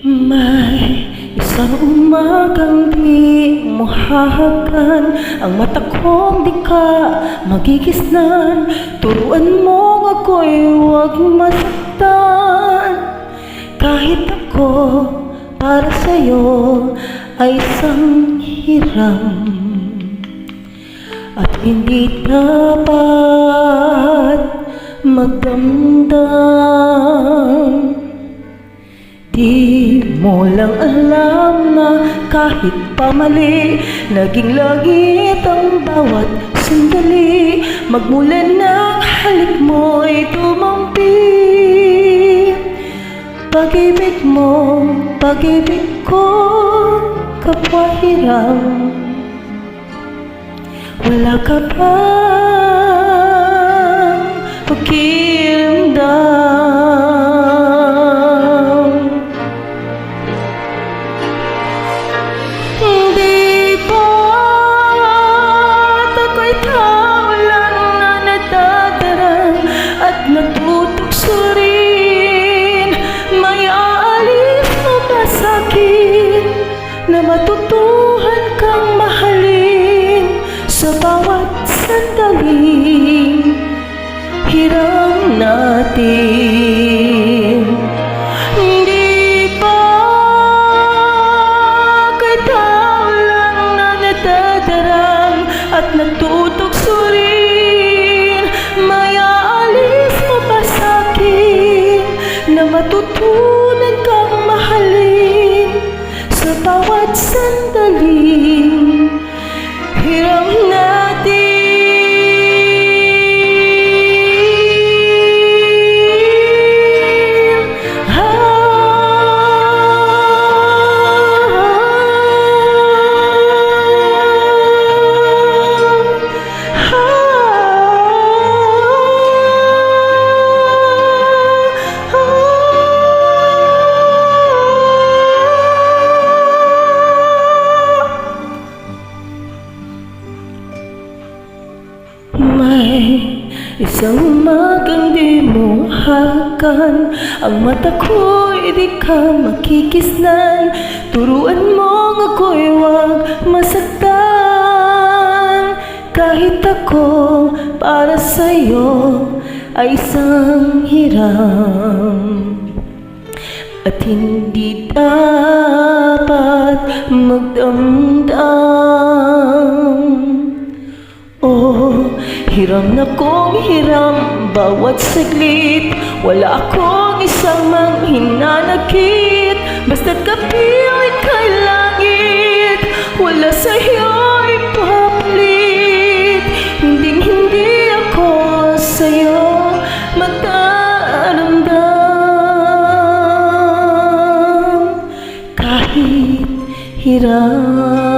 May isang umagang di mo hahagan, ang mata kong di ka magigisnan. Turuan mo ako'y huwag masaktan. Kahit ako para sa'yo ay isang hiram, at hindi dapat magdamdam. Di mo lang alam na kahit pamali, naging langit ang bawat sandali. Magmula ng halik mo'y tumampi. Pag-ibig mo, pag-ibig ko, kapwa hiram. Wala ka bang pakiramdam? Hindi ba't ako'y tao lang na nadadarang at natutokso rin? May aalis mo ba sa'kin na matutuhan kang mahalin sa bawat sandaling hiram natin? Hindi ba kay tao lang na nadadarang at natutokso rin? May aalis mo ba sa'kin na matutunan kang mahalin sa bawat sandaling hiram natin? May isang umagang di mo hagan, ang mata ko'y di ka makikisnan. Turuan mo ako'y huwag masaktan. Kahit ako para sa'yo ay isang hiram, at hindi dapat magdamdam. Oh, hiram na kong hiram bawat saglit. Wala akong isang manghinanakit, basta't kapiling kay langit. Wala sa'yo ipapalit. Hindi ako sa'yo magdaramdam. Kahit hiram